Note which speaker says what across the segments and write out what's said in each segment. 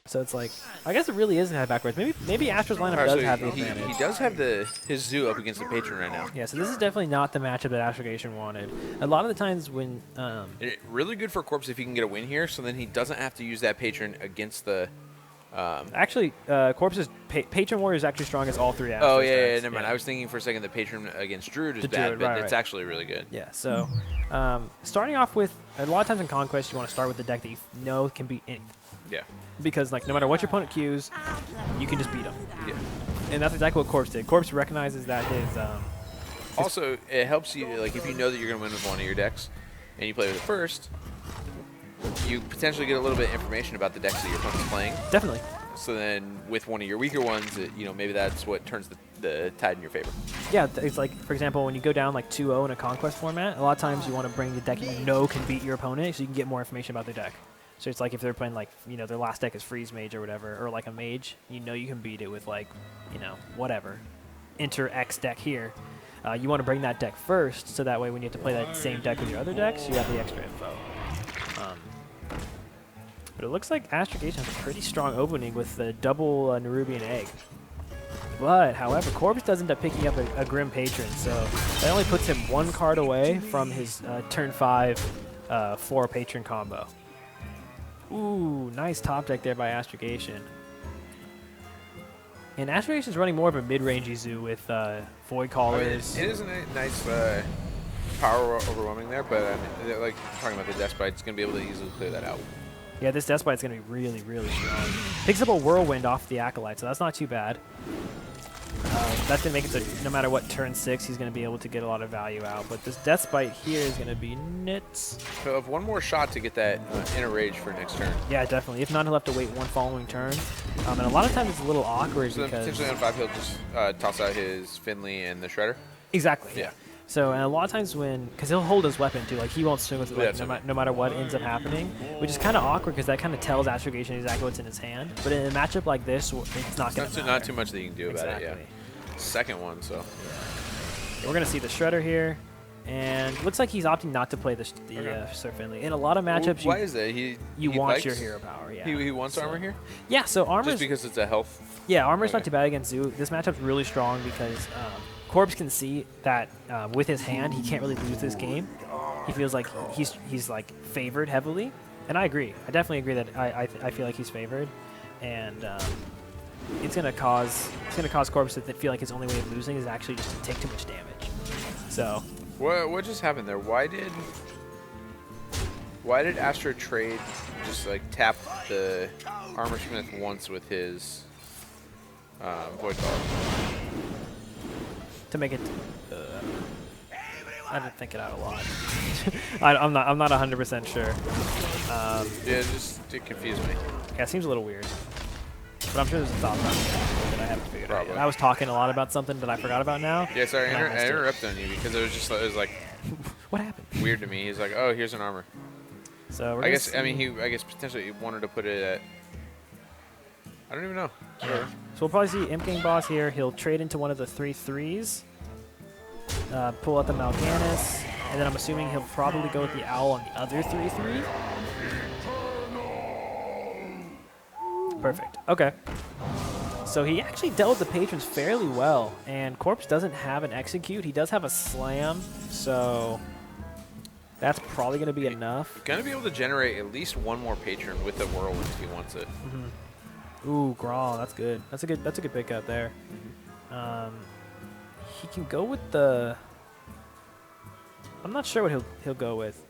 Speaker 1: So it's like, I guess it really is kind of backwards. Maybe Astra's lineup does have the advantage.
Speaker 2: He does have his Zoo up against the Patron right now.
Speaker 1: Yeah, so this is definitely not the matchup that Astrogation wanted. A lot of the times when...
Speaker 2: really good for Corpse if he can get a win here, so then he doesn't have to use that Patron against the...
Speaker 1: actually, Corpse's Patron Warrior is actually strong as all three Astros.
Speaker 2: Oh, yeah, never mind. I was thinking for a second the Patron against Druid is bad, but it's actually really good.
Speaker 1: Yeah, so starting off with... A lot of times in Conquest, you want to start with the deck that you know can beat anything.
Speaker 2: Yeah.
Speaker 1: Because like no matter what your opponent queues, you can just beat them.
Speaker 2: Yeah.
Speaker 1: And that's exactly what Corpse did. Corpse recognizes that his...
Speaker 2: also, it helps you, like, if you know that you're going to win with one of your decks, and you play with it first, you potentially get a little bit of information about the decks that your opponent's playing.
Speaker 1: Definitely.
Speaker 2: So then, with one of your weaker ones, maybe that's what turns the tide in your favor.
Speaker 1: Yeah, it's like, for example, when you go down like 2-0 in a Conquest format, a lot of times you want to bring the deck you know can beat your opponent so you can get more information about their deck. So it's like if they're playing like, their last deck is Freeze Mage or whatever, or like a Mage, you can beat it with like, whatever. Enter X deck here. You want to bring that deck first, so that way when you have to play that same deck with your other decks, you have the extra info. But it looks like Astrogation has a pretty strong opening with the double Nerubian Egg. But, however, Corpse does end up picking up a Grim Patron, so that only puts him one card away from his turn 5 4 Patron combo. Ooh, nice top deck there by Astrogation. And Astrogation is running more of a mid-rangey zoo with Void Callers.
Speaker 2: It is a nice power overwhelming there, but like talking about the Despite, it's going to be able to easily clear that out.
Speaker 1: Yeah, this Despite's going to be really, really strong. Picks up a Whirlwind off the Acolyte, so that's not too bad. That's going to make it so no matter what turn 6, he's going to be able to get a lot of value out. But this Despite here is going to be nits.
Speaker 2: So have one more shot to get that Inner Rage for next turn.
Speaker 1: Yeah, definitely. If not, he'll have to wait one following turn. And a lot of times it's a little awkward
Speaker 2: so
Speaker 1: because...
Speaker 2: then potentially on 5 he'll just toss out his Finley and the Shredder?
Speaker 1: Exactly.
Speaker 2: Yeah.
Speaker 1: So, and a lot of times because he'll hold his weapon too, like he won't swing with it no matter what ends up happening, which is kind of awkward because that kind of tells Astrogation exactly what's in his hand. But in a matchup like this, it's not going to matter.
Speaker 2: Not too much that you can do about it, yeah. Second one, so.
Speaker 1: Yeah. We're going to see the Shredder here, and looks like he's opting not to play the Sir Finley. In a lot of matchups,
Speaker 2: why is that?
Speaker 1: You want your hero power, yeah.
Speaker 2: He wants armor here?
Speaker 1: Yeah, so armor
Speaker 2: just because it's a health?
Speaker 1: Yeah, armor's not too bad against Zoo. This matchup's really strong because Corpse can see that with his hand, he can't really lose this game. He feels like he's like favored heavily, and I agree. I definitely agree that I feel like he's favored, and it's gonna cause Corpse to feel like his only way of losing is actually just to take too much damage. So
Speaker 2: what just happened there? Why did Astro trade just like tap the Armor Smith once with his Void Caller?
Speaker 1: To make it, I didn't think it out a lot. I'm not 100% sure.
Speaker 2: It confused me.
Speaker 1: Yeah, it seems a little weird, but I'm sure there's a thought process that I haven't figured out yet. I was talking a lot about something that I forgot about now.
Speaker 2: Yeah, sorry, I interrupted on you because it was like
Speaker 1: what happened?
Speaker 2: Weird to me. He's like, oh, here's an armor.
Speaker 1: So
Speaker 2: I guess potentially he wanted to put it at. I don't even know.
Speaker 1: Yeah. So we'll probably see Imp Gang Boss here. He'll trade into one of the 3/3s, pull out the Mal'Ganis, and then I'm assuming he'll probably go with the Owl on the other 3/3. Perfect. Okay. So he actually dealt with the Patrons fairly well, and Corpse doesn't have an Execute. He does have a Slam, so that's probably going to be enough.
Speaker 2: Going to be able to generate at least one more Patron with the Whirlwind if he wants it.
Speaker 1: Mm-hmm. Ooh, Grawl, that's good. That's a good pickup there. He can go with the. I'm not sure what he'll go with.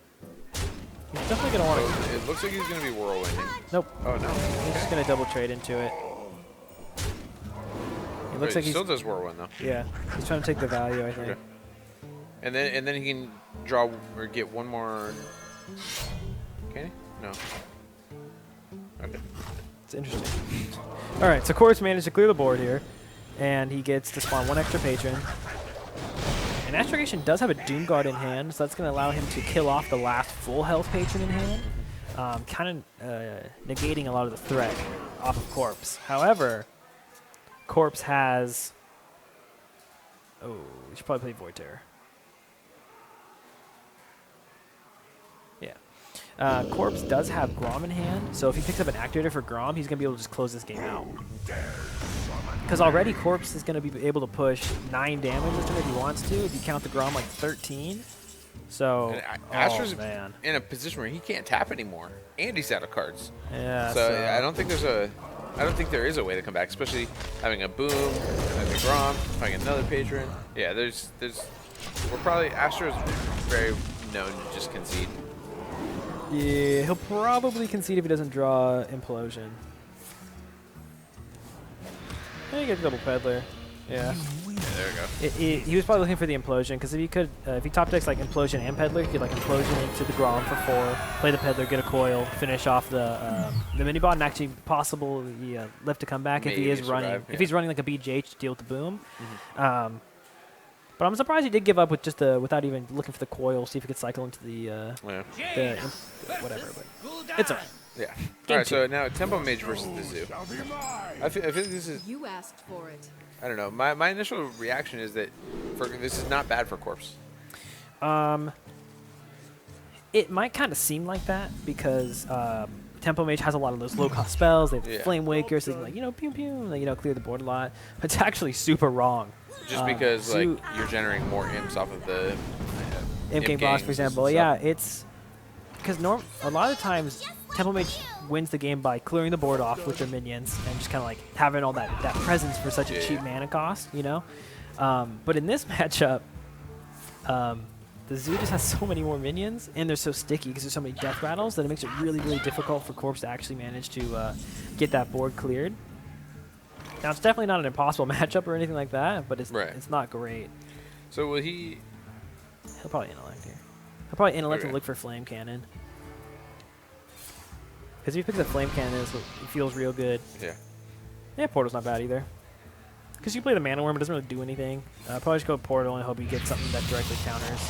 Speaker 1: He's definitely gonna want to.
Speaker 2: It looks like he's gonna be Whirlwinding.
Speaker 1: Nope.
Speaker 2: Oh no.
Speaker 1: He's just gonna double trade into it. It looks like he
Speaker 2: still does Whirlwind though.
Speaker 1: Yeah, he's trying to take the value, I think.
Speaker 2: Okay. And then he can draw or get one more. Can he? No. Okay.
Speaker 1: It's interesting. All right, so Corpse managed to clear the board here, and he gets to spawn one extra Patron. And Astrogation does have a Doom Guard in hand, so that's going to allow him to kill off the last full health Patron in hand, kind of negating a lot of the threat off of Corpse. However, Corpse has... Oh, we should probably play Void Terror. Yeah. Corpse does have Grom in hand, so if he picks up an activator for Grom, he's going to be able to just close this game out. Because already Corpse is going to be able to push 9 damage this turn if he wants to, if you count the Grom like 13. So,
Speaker 2: Astra's
Speaker 1: man.
Speaker 2: in a position where he can't tap anymore, and he's out of cards.
Speaker 1: Yeah.
Speaker 2: So I don't think there is a way to come back, especially having a Boom, having a Grom, having another Patron. Yeah, Astra's very known to just concede.
Speaker 1: Yeah, he'll probably concede if he doesn't draw Implosion. Yeah, you get a double Peddler. Yeah.
Speaker 2: There we go.
Speaker 1: He was probably looking for the Implosion, because if he could, if he top decks like Implosion and Peddler, he could like Implosion into the Grom for 4, play the Peddler, get a coil, finish off the mini-bot, and actually possible lift to come back if he is running. If he's running like a BGH to deal with the Boom. But I'm surprised he did give up with just without even looking for the coil, see if he could cycle into the whatever. But it's alright.
Speaker 2: Yeah. All right. So now Tempo Mage versus the Zoo. I feel this is.
Speaker 3: You asked for it.
Speaker 2: I don't know. My initial reaction is that this is not bad for Corpse.
Speaker 1: It might kind of seem like that because Tempo Mage has a lot of those low-cost spells. They have Flame Waker, so they can pew pew, clear the board a lot. But it's actually super wrong.
Speaker 2: Just because you're generating more imps off of the
Speaker 1: imp game boss, for example. Yeah, it's because a lot of times Tempo Mage wins the game by clearing the board off with their minions and just kind of like having all that presence for such a cheap mana cost, But in this matchup, the Zoo just has so many more minions, and they're so sticky because there's so many death battles that it makes it really, really difficult for Corpse to actually manage to get that board cleared. Now, it's definitely not an impossible matchup or anything like that, but it's not great.
Speaker 2: So will he...
Speaker 1: He'll probably intellect here. He'll probably intellect and look for Flame Cannon. Because if he picks up Flame Cannon, it feels real good.
Speaker 2: Yeah.
Speaker 1: Yeah, Portal's not bad either. Because you play the Mana Worm, it doesn't really do anything. Probably just go Portal and hope you get something that directly counters.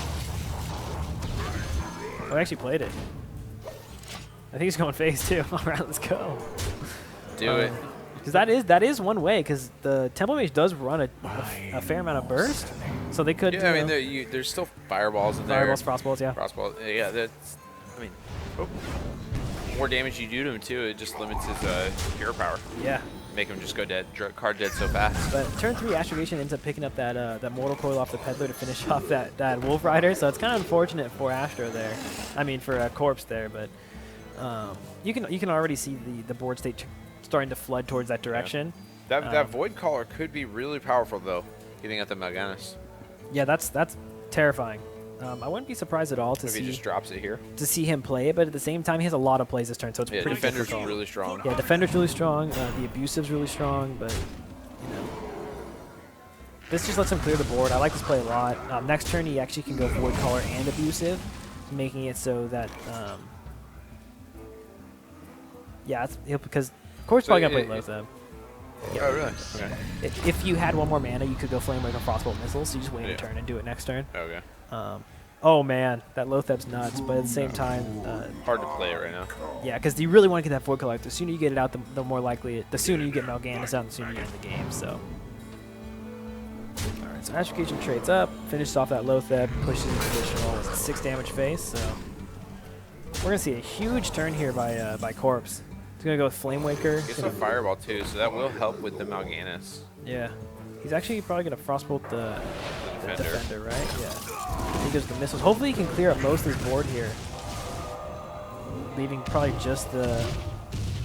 Speaker 1: Oh, I actually played it. I think he's going phase too. All right, let's go.
Speaker 2: Do it.
Speaker 1: Because that is one way, because the Tempo Mage does run a fair amount of burst, so they could.
Speaker 2: Yeah, I mean, there's still fireballs in there.
Speaker 1: Fireballs, frostballs, yeah.
Speaker 2: Frostballs, yeah. That's, I mean, more damage you do to him too, it just limits his hero power.
Speaker 1: Yeah.
Speaker 2: Make him just go dead, card dead so fast.
Speaker 1: But turn 3, Astrogation ends up picking up that Mortal Coil off the Peddler to finish off that Wolf Rider, so it's kind of unfortunate for Astro there. I mean, for Corpse there, but you can already see the board state starting to flood towards that direction.
Speaker 2: Yeah. That Void Caller could be really powerful though, getting at the Mal'Ganis.
Speaker 1: Yeah, that's terrifying. I wouldn't be surprised at all to see
Speaker 2: he just drops it here.
Speaker 1: To see him play it, but at the same time, he has a lot of plays this turn, so it's pretty
Speaker 2: Defender's
Speaker 1: difficult.
Speaker 2: really strong.
Speaker 1: Yeah, Defender's really strong. The Abusive's really strong, but this just lets him clear the board. I like this play a lot. Next turn, he actually can go Void Caller and Abusive, making it so that because Corpse probably gonna play Lothab.
Speaker 2: Yeah. Oh, really? Okay.
Speaker 1: If you had one more mana, you could go Flame Wake or Frostbolt Missile, so you just wait a turn and do it next turn.
Speaker 2: Okay.
Speaker 1: Oh man, that Lothab's nuts, but at the same time,
Speaker 2: hard to play it right now.
Speaker 1: Yeah, because you really want to get that Void Caller. The sooner you get it out, the more likely, the sooner you get Mal'Ganis out, the sooner you get in the game. So, all right, so Astrogation trades up, finishes off that Lothab, pushes an additional 6 damage face. So we're gonna see a huge turn here by Corpse. He's gonna go with Flame Waker.
Speaker 2: Gets a Fireball too, so that will help with the Mal'Ganis.
Speaker 1: Yeah, he's actually probably gonna Frostbolt the defender, right? Yeah. He does the missiles. Hopefully he can clear up most of his board here, leaving probably just the.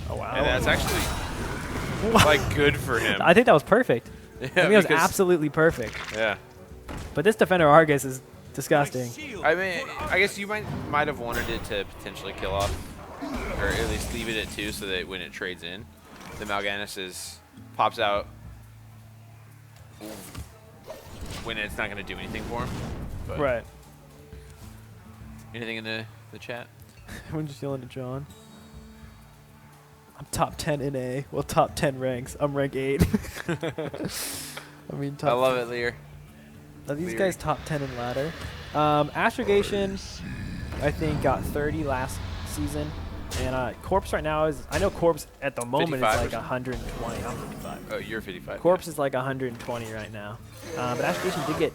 Speaker 1: Oh wow!
Speaker 2: And that's actually like good for him.
Speaker 1: I think that was perfect.
Speaker 2: Yeah,
Speaker 1: I think it was absolutely perfect.
Speaker 2: Yeah.
Speaker 1: But this defender Argus is disgusting.
Speaker 2: I mean, I guess you might have wanted it to potentially kill off, or at least leave it at 2, so that when it trades in, the Mal'Ganis pops out when it's not going to do anything for him. But
Speaker 1: Right.
Speaker 2: Anything in the chat?
Speaker 1: Everyone's just yelling at John. I'm top 10 in A. Well, top 10 ranks. I'm rank 8. I mean, top
Speaker 2: I love it, Lear.
Speaker 1: Are these guys top 10 in ladder? Astrogation, I think, got 30 last season. And Corpse right now is, I know Corpse at the moment is like 120. I'm 55.
Speaker 2: Oh, you're 55.
Speaker 1: Corpse is like 120 right now. But Astrogation did get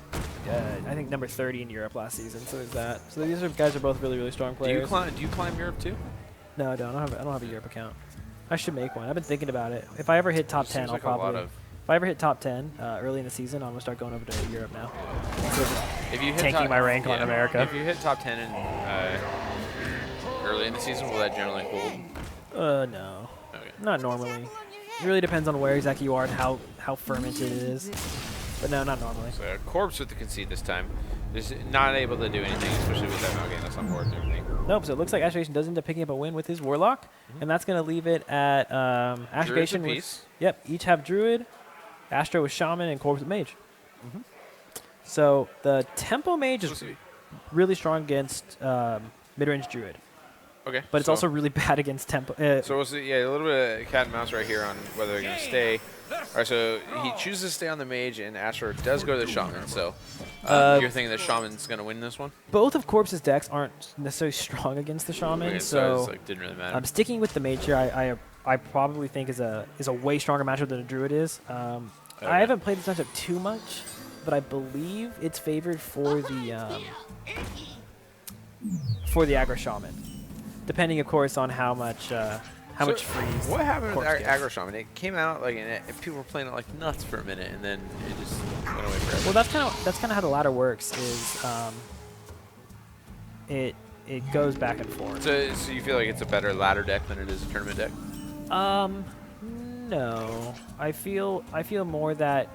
Speaker 1: I think number 30 in Europe last season. So there's that. So these guys are both really strong
Speaker 2: Do
Speaker 1: players.
Speaker 2: you climb Europe too?
Speaker 1: No, I don't. I don't have a Europe account. I should make one. I've been thinking about it. If I ever hit top 10,
Speaker 2: Seems
Speaker 1: I'll
Speaker 2: like a lot
Speaker 1: probably.
Speaker 2: of-
Speaker 1: If I ever hit top 10 early in the season, I'm gonna start going over to Europe now. So just
Speaker 2: If you hit
Speaker 1: tanking my rank on America.
Speaker 2: If you hit top 10 in early in the season, will that generally hold?
Speaker 1: No.
Speaker 2: Okay.
Speaker 1: Not normally. It really depends on where exactly you are and how fermented it is. But no, not normally.
Speaker 2: So Corpse with the concede this time. Just not able to do anything, especially with that Mal'Ganis on board and everything.
Speaker 1: Nope, so it looks like Astrogation does end up picking up a win with his Warlock, and that's going to leave it at Astrogation
Speaker 2: apiece.
Speaker 1: Yep, each have Druid, Astro with Shaman, and Corpse with Mage. So the Tempo Mage is really strong against mid-range Druid,
Speaker 2: Okay.
Speaker 1: but it's also really bad against Tempo.
Speaker 2: So we'll see, a little bit of cat and mouse right here on whether they're going to stay. All right, so he chooses to stay on the Mage, and Astro does go to the Shaman. So you're thinking the Shaman's going to win this one?
Speaker 1: Both of Corpse's decks aren't necessarily strong against the Shaman,
Speaker 2: Okay,
Speaker 1: so
Speaker 2: it's like, didn't really matter.
Speaker 1: I'm sticking with the Mage here. I probably think is a way stronger matchup than a Druid is. I haven't played this matchup too much, but I believe it's favored for the aggro Shaman, depending, of course, on how much freeze.
Speaker 2: What happened with
Speaker 1: Corpse gets.
Speaker 2: Aggro Shaman? It came out like, and people were playing it like nuts for a minute, and then it just went away forever.
Speaker 1: Well, that's kind of how the ladder works. Is it goes back and forth.
Speaker 2: So you feel like it's a better ladder deck than it is a tournament deck?
Speaker 1: No. I feel more that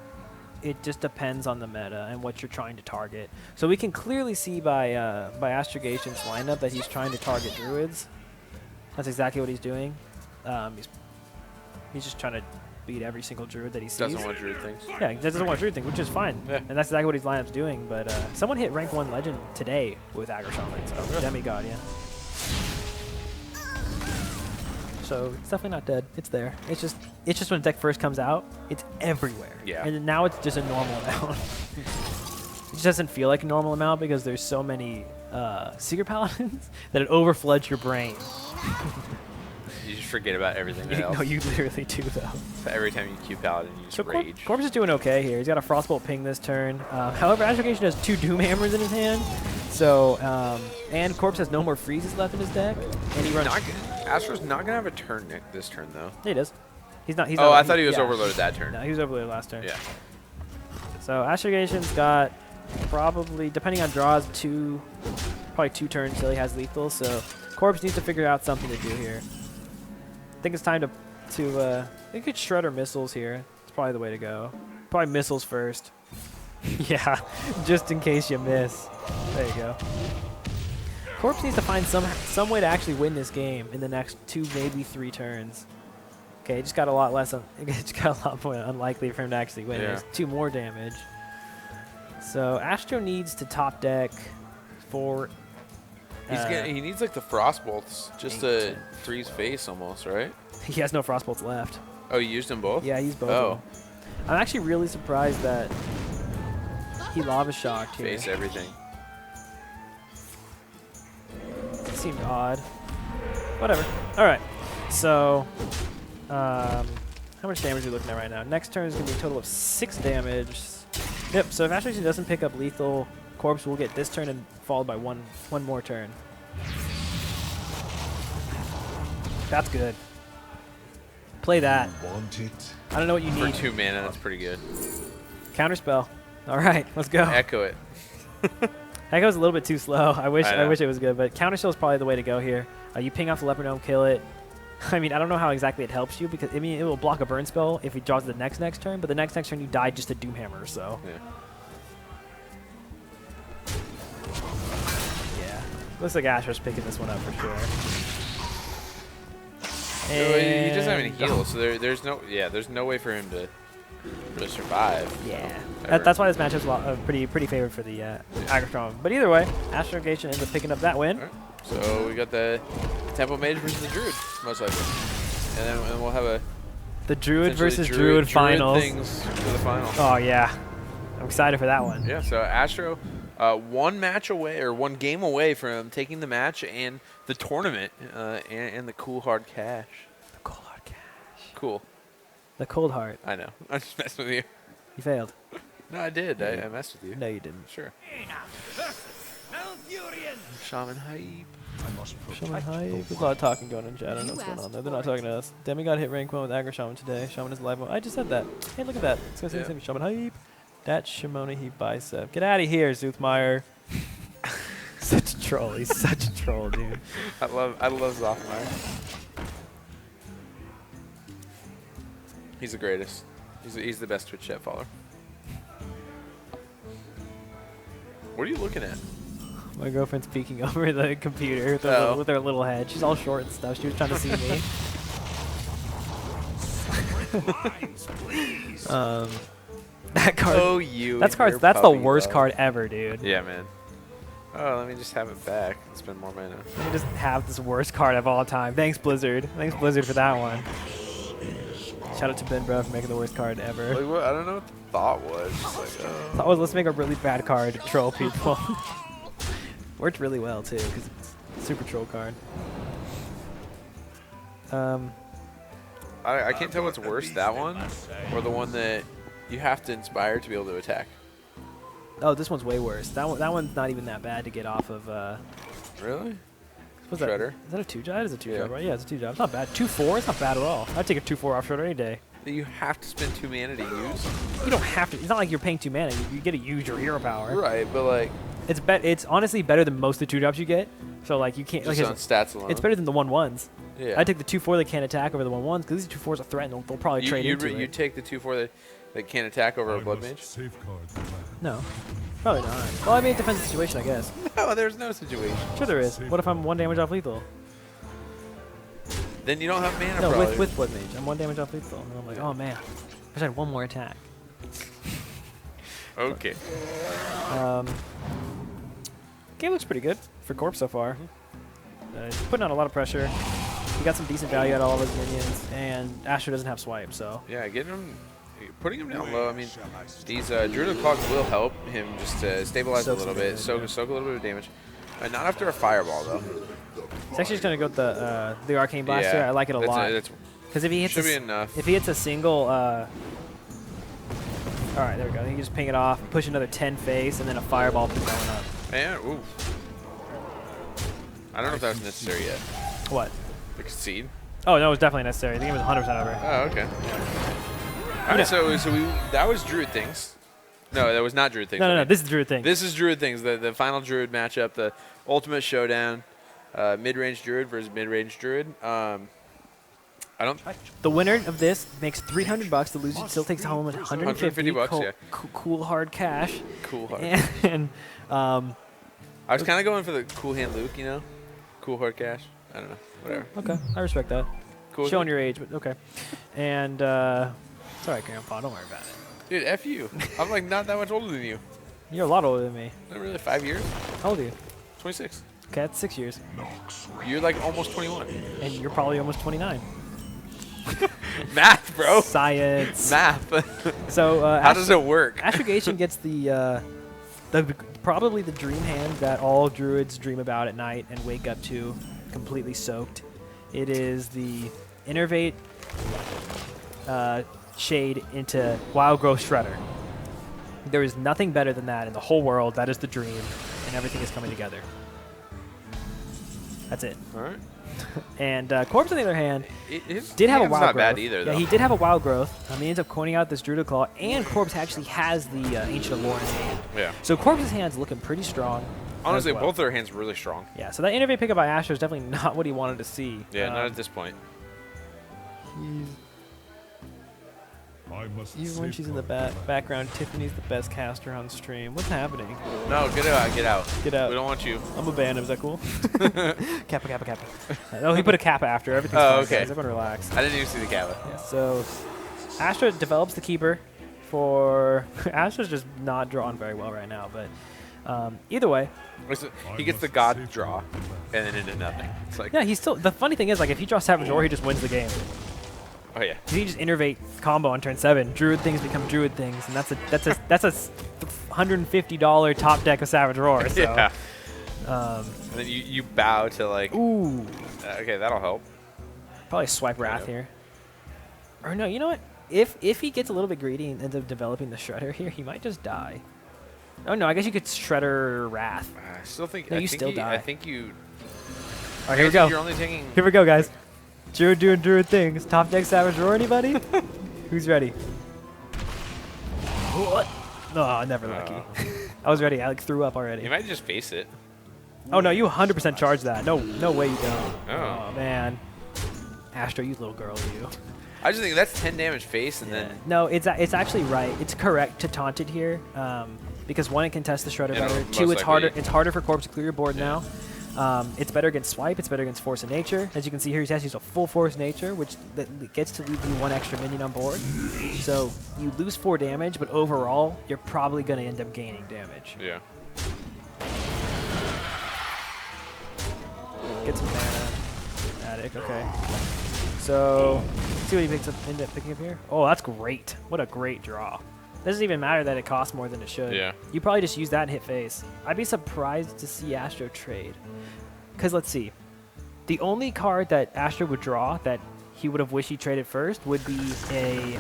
Speaker 1: it just depends on the meta and what you're trying to target. So we can clearly see by Astrogation's lineup that he's trying to target Druids. That's exactly what he's doing. He's just trying to beat every single Druid that he sees.
Speaker 2: Doesn't want Druid things.
Speaker 1: Yeah, he doesn't want Druid thing, which is fine.
Speaker 2: Yeah.
Speaker 1: And that's exactly what his lineup's doing. But someone hit rank 1 legend today with Aggro Shaman, so Demigod, yeah. So it's definitely not dead. It's there. It's just when the deck first comes out, it's everywhere.
Speaker 2: Yeah.
Speaker 1: And now it's just a normal amount. It just doesn't feel like a normal amount because there's so many Secret Paladins that it overfloods your brain.
Speaker 2: You just forget about everything else.
Speaker 1: No, you literally do, though.
Speaker 2: Every time you Q Paladin, you just rage.
Speaker 1: Corpse is doing okay here. He's got a Frostbolt ping this turn. However, Astrogation has 2 Doom Hammers in his hand. So, and Corpse has no more freezes left in his deck. And he runs...
Speaker 2: Astro's not going to have a turn this turn, though.
Speaker 1: Yeah, he does. He's not.
Speaker 2: I thought he was overloaded that turn.
Speaker 1: No, he was overloaded last turn.
Speaker 2: Yeah.
Speaker 1: So Astrogation's got probably, depending on draws, probably 2 turns till he has lethal. So Corpse needs to figure out something to do here. I think it's time to I could Shredder missiles here. It's probably the way to go. Probably missiles first. Yeah, just in case you miss. There you go. Corpse needs to find some way to actually win this game in the next 2, maybe 3 turns. Okay, it just got a lot less. It just got a lot more unlikely for him to actually win.
Speaker 2: Yeah.
Speaker 1: There's 2 more damage. So Astro needs to top deck for.
Speaker 2: He needs like the Frostbolts just to
Speaker 1: 8,
Speaker 2: freeze face almost, right?
Speaker 1: He has no Frostbolts left.
Speaker 2: Oh, you used them both?
Speaker 1: Yeah, he's both.
Speaker 2: Oh.
Speaker 1: Of them. I'm actually really surprised that he Lava Shocked here.
Speaker 2: Face everything.
Speaker 1: It seemed odd. Whatever. All right. So, how much damage are we looking at right now? Next turn is going to be a total of 6 damage. Yep. So if Astrogation doesn't pick up lethal, Corpse will get this turn and followed by one more turn. That's good. Play that.
Speaker 3: Want it?
Speaker 1: I don't know what you
Speaker 2: For
Speaker 1: need.
Speaker 2: 2 mana, that's pretty good.
Speaker 1: Counterspell. All right, let's go.
Speaker 2: Echo it.
Speaker 1: Echo's a little bit too slow. I wish
Speaker 2: I know.
Speaker 1: it was good, but Counterspell is probably the way to go here. You ping off the Leopard Gnome, kill it. I mean, I don't know how exactly it helps you because it will block a burn spell if he draws the next turn, but the next turn you die just to Doomhammer. So yeah, looks like Asher's picking this one up for sure.
Speaker 2: He doesn't have any
Speaker 1: And-
Speaker 2: heals, so there's no way for him to survive.
Speaker 1: Yeah,
Speaker 2: Ever.
Speaker 1: that's why this matchup's pretty favored for the Agrotron. But either way, Astrogation ends up picking up that win.
Speaker 2: All right. So we got the Tempo Mage versus the Druid, most likely, and then we'll have
Speaker 1: The Druid
Speaker 2: potentially
Speaker 1: versus Druid finals.
Speaker 2: things for the final.
Speaker 1: Oh yeah, I'm excited for that one.
Speaker 2: Yeah. So Astro, 1 match away or 1 game away from taking the match and the tournament, and the cool hard cash.
Speaker 1: The cold hard cash.
Speaker 2: Cool.
Speaker 1: The cold heart.
Speaker 2: I know. I'm just messing with you.
Speaker 1: You failed.
Speaker 2: No, I did. I messed with you.
Speaker 1: No, you didn't.
Speaker 2: Sure. Shaman hype.
Speaker 1: Shaman hype. There's a lot of talking going on in chat. I don't know what's going on there. They're not talking to us. Demigod hit rank 1 with Aggro Shaman today. Shaman is live. I just said that. Hey, look at that. It's going to say Shaman hype. That's Shimona he bicep. Get out of here, Zuthmeyer. Such a troll. He's such a troll, dude.
Speaker 2: I love Zothmeyer. He's the greatest. He's the best Twitch chat follower. What are you looking at?
Speaker 1: My girlfriend's peeking over the computer with her little head. She's all short and stuff. She was trying to see me. That card.
Speaker 2: Oh, you.
Speaker 1: That's the worst card ever, dude.
Speaker 2: Yeah, man. Oh, let me just have it back and spend more mana.
Speaker 1: Let me just have this worst card of all time. Thanks, Blizzard. Thanks, Blizzard, for that one. Shout out to Ben Bro for making the worst card ever.
Speaker 2: Like, what? I don't know what the thought was. Just like,
Speaker 1: Thought was, let's make a really bad card to troll people. Worked really well, too, because it's a super troll card.
Speaker 2: I can't tell what's worse, that one or the one that you have to inspire to be able to attack.
Speaker 1: Oh, this one's way worse. That one's not even that bad to get off of.
Speaker 2: Really?
Speaker 1: What's
Speaker 2: Shredder?
Speaker 1: Is that a 2-job? That is a 2-job, right? Yeah, it's a 2-job. It's not bad. 2-4? It's not bad at all. I'd take a 2-4 off Shredder any day.
Speaker 2: You have to spend 2 mana to use?
Speaker 1: You don't have to. It's not like you're paying 2 mana. You get to use your hero power.
Speaker 2: Right, but like...
Speaker 1: It's honestly better than most of the 2-jobs you get. So, like, you can't...
Speaker 2: Just
Speaker 1: like,
Speaker 2: on stats alone.
Speaker 1: It's better than the 1-1s.
Speaker 2: Yeah.
Speaker 1: I'd take the 2-4 that can't attack over the 1-1s, because these 2-4s are threat, and they'll probably trade into it.
Speaker 2: You take the 2-4 that can't attack over a Blood Mage?
Speaker 1: No. Probably not. Well, I mean, it depends on the situation, I guess.
Speaker 2: No, there's no situation.
Speaker 1: Sure there is. What if I'm 1 damage off lethal?
Speaker 2: Then you don't have mana,
Speaker 1: No,
Speaker 2: probably.
Speaker 1: with Blood Mage. I'm 1 damage off lethal. And I'm like, oh, man. I just had 1 more attack.
Speaker 2: Okay.
Speaker 1: Game looks pretty good for Corpse so far. He's putting on a lot of pressure. He got some decent value out of all of his minions, and Astro doesn't have swipe, so...
Speaker 2: Yeah, putting him down low, I mean, these Druid of Clogs will help him just to stabilize a little bit, soak a little bit of damage. Not after a Fireball, though.
Speaker 1: He's actually just going to go with the Arcane Blaster.
Speaker 2: Yeah,
Speaker 1: I like it a lot. Because if he hits if he hits a single... Alright, there we go. He can just ping it off, push another 10 face, and then a Fireball going up.
Speaker 2: Man, ooh. I don't know if that was necessary yet.
Speaker 1: What?
Speaker 2: The concede?
Speaker 1: Oh, no, it was definitely necessary. The game was 100% over.
Speaker 2: Oh, okay. Alright, so that was Druid Things. No, that was not Druid Things.
Speaker 1: No, this is Druid Things.
Speaker 2: This is Druid Things, the final Druid matchup, the ultimate showdown. Mid-range Druid versus mid-range Druid.
Speaker 1: The winner of this makes $300. The loser still takes home $150. Cool hard cash.
Speaker 2: Cool hard.
Speaker 1: And
Speaker 2: I was kind of going for the cool hand Luke, you know, cool hard cash. I don't know, whatever.
Speaker 1: Okay, I respect that.
Speaker 2: Cool.
Speaker 1: Showing your age, but okay. And sorry, Grandpa, don't worry about it.
Speaker 2: Dude, F you. I'm like not that much older than you.
Speaker 1: You're a lot older than me.
Speaker 2: Not really. 5 years.
Speaker 1: How old are you?
Speaker 2: 26.
Speaker 1: Okay, that's 6 years.
Speaker 2: You're like almost 21.
Speaker 1: And you're probably almost 29.
Speaker 2: Math, bro.
Speaker 1: Science.
Speaker 2: Math.
Speaker 1: So
Speaker 2: how does it work?
Speaker 1: Astrogation gets the probably the dream hand that all druids dream about at night and wake up to, completely soaked. It is the Innervate Shade into Wild Growth Shredder. There is nothing better than that in the whole world. That is the dream, and everything is coming together. That's it.
Speaker 2: All right.
Speaker 1: And Corpse, on the other hand,
Speaker 2: did
Speaker 1: have a wild growth.
Speaker 2: Not bad either, though.
Speaker 1: Yeah, he did have a wild growth. He ends up coining out this Druid Claw, and Corpse actually has the Ancient of Lore in his hand.
Speaker 2: Yeah.
Speaker 1: So Corpse's hand's looking pretty strong.
Speaker 2: Honestly, both their hands really strong.
Speaker 1: Yeah, so that Innervate pickup by Astro is definitely not what he wanted to see.
Speaker 2: Yeah, not at this point.
Speaker 1: Even when she's in the background, Tiffany's the best caster on stream. What's happening?
Speaker 2: No, get out, get out.
Speaker 1: Get out.
Speaker 2: We don't want you.
Speaker 1: I'm a ban. Is that cool? Kappa. Oh, he put a Kappa after. Everything's fine,
Speaker 2: okay.
Speaker 1: guys. Everyone relax.
Speaker 2: I didn't even see the Kappa.
Speaker 1: Yeah, so Astro develops the Keeper for... Astro's just not drawing very well right now, but either way.
Speaker 2: He gets the God draw and then into nothing. It's like,
Speaker 1: yeah, he's still... The funny thing is, like, if he draws Savage Roar, he just wins the game.
Speaker 2: Oh yeah.
Speaker 1: He just Innervate combo on turn 7. Druid things become Druid things, and that's a $150 top deck of Savage Roar. So.
Speaker 2: Yeah. And then you bow to like.
Speaker 1: Ooh.
Speaker 2: Okay, that'll help.
Speaker 1: Probably swipe Wrath here. Or no, you know what? if he gets a little bit greedy and ends up developing the Shredder here, he might just die. Oh no, I guess you could Shredder Wrath.
Speaker 2: I still think.
Speaker 1: No,
Speaker 2: I
Speaker 1: you
Speaker 2: think
Speaker 1: still
Speaker 2: you,
Speaker 1: die.
Speaker 2: I think you.
Speaker 1: All right, here we go.
Speaker 2: You're only taking.
Speaker 1: Here we go, guys. Drew doing Drew things. Top deck Savage Roar, anybody? Who's ready? What? No, never lucky. I was ready. I like threw up already.
Speaker 2: You might just face it.
Speaker 1: Oh no, you 100% charge that. No way you don't.
Speaker 2: Oh.
Speaker 1: Man, Astro, you little girl, you.
Speaker 2: I just think that's 10 damage face, and then
Speaker 1: No, it's actually right. It's correct to taunt it here, because one, it can test the Shredder
Speaker 2: It'll
Speaker 1: better.
Speaker 2: most
Speaker 1: Two, it's harder.
Speaker 2: likely-
Speaker 1: It's harder for Corpse to clear your board now. It's better against Swipe. It's better against Force of Nature. As you can see here, he has to use a full Force of Nature, which gets to leave you 1 extra minion on board. So you lose 4 damage, but overall, you're probably going to end up gaining damage.
Speaker 2: yeah.
Speaker 1: Get some mana. Attic, okay. So, let's see what he end up picking up here. Oh, that's great. What a great draw. Doesn't even matter that it costs more than it should.
Speaker 2: Yeah.
Speaker 1: You probably just use that and hit face. I'd be surprised to see Astro trade. Because let's see. The only card that Astro would draw that he would have wished he traded first would be a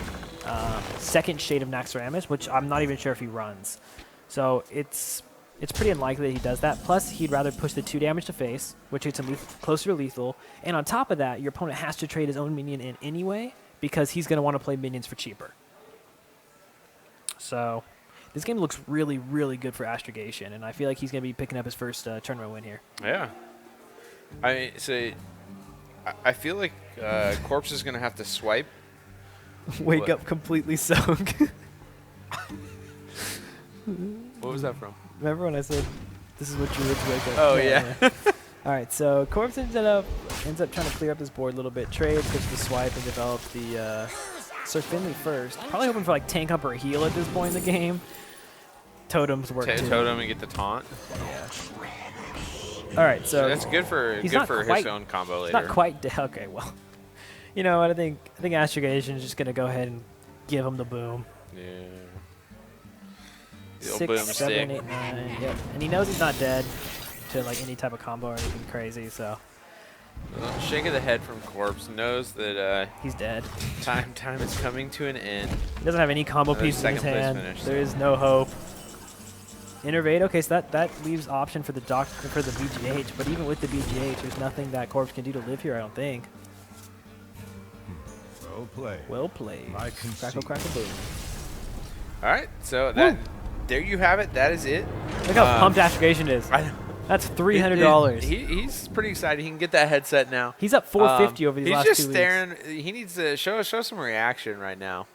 Speaker 1: second Shade of Naxxramas, which I'm not even sure if he runs. So it's pretty unlikely that he does that. Plus, he'd rather push the 2 damage to face, which gets him closer to lethal. And on top of that, your opponent has to trade his own minion in anyway, because he's going to want to play minions for cheaper. So this game looks really, really good for Astrogation, and I feel like he's going to be picking up his first tournament win here.
Speaker 2: Yeah. I feel like Corpse is going to have to swipe.
Speaker 1: Wake up completely sunk.
Speaker 2: What was that from?
Speaker 1: Remember when I said this is what druids wake up?
Speaker 2: Oh, yeah.
Speaker 1: All right, so Corpse ends up trying to clear up this board a little bit. Trade, push the swipe, and develop the Sir Finley first. Probably hoping for like tank up or heal at this point in the game. Totems work too.
Speaker 2: Totem and get the taunt.
Speaker 1: Yeah. All right, so
Speaker 2: That's good for
Speaker 1: he's
Speaker 2: good
Speaker 1: not
Speaker 2: for
Speaker 1: quite-
Speaker 2: his own combo
Speaker 1: it's
Speaker 2: later.
Speaker 1: not quite okay. Well, you know what? I think Astrogation is just gonna go ahead and give him the boom.
Speaker 2: Yeah. The old
Speaker 1: 6,
Speaker 2: boom
Speaker 1: 7,
Speaker 2: stick.
Speaker 1: 8, 9. Yep, and he knows he's not dead to like any type of combo or anything crazy, so
Speaker 2: Shake of the head from Corpse knows that
Speaker 1: he's dead.
Speaker 2: time is coming to an end.
Speaker 1: He doesn't have any combo
Speaker 2: Another
Speaker 1: pieces in his
Speaker 2: second place
Speaker 1: hand.
Speaker 2: finish,
Speaker 1: There
Speaker 2: so.
Speaker 1: is no hope. Innervate. Okay, so that leaves option for the BGH, but even with the BGH, there's nothing that Corpse can do to live here. I don't think.
Speaker 3: Well played.
Speaker 1: Well played.
Speaker 3: I
Speaker 1: Crackle,
Speaker 3: concede.
Speaker 1: crackle, boom.
Speaker 2: All right, so there you have it. That is it.
Speaker 1: Look how pumped Astrogation is.
Speaker 2: I know.
Speaker 1: That's $300.
Speaker 2: He's pretty excited. He can get that headset now.
Speaker 1: He's up 450 over these
Speaker 2: he's
Speaker 1: last
Speaker 2: just
Speaker 1: 2 weeks.
Speaker 2: staring. He needs to show some reaction right now.